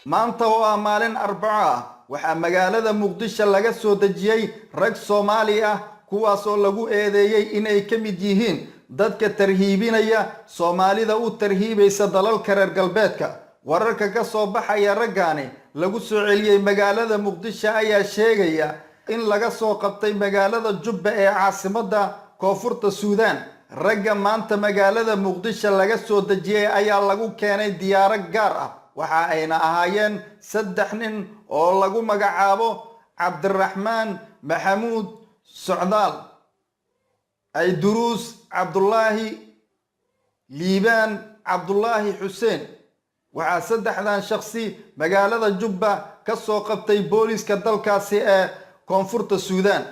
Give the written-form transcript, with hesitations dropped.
maanta oo ah maalin Arbaco ah waxaa magaalada Muqdisho laga soo dejiyay rag Soomaali ah kuwaas oo lagu eedeeyay inay ka mid yihiin dadka tarhiibinaya Soomaalida u tarhiibaysa dalalka reer galbeedka. wararka ka soo baxaya raggaani lagu soo celiyay magaalada Muqdisho ayaa sheegaya in laga soo qabtay magaalada Jubba ee caasimadda Koonfurta Suudaan. ragga maanta magaalada Muqdisho laga soo dejiyay ayaa lagu keenay diyaarad gaar ah waxa ayna ahaayeen 3 nin oo lagu magacaabo Cabdiraxmaan Maxamuud Socdaal, Ayduruus Cabdullaahi, Liibaan Cabdullaahi Xuseen. waxaa 3dan shakhsi magaalada Jubba ka soo qabtay booliska dalkaasi ee Koonfurta Suudaan.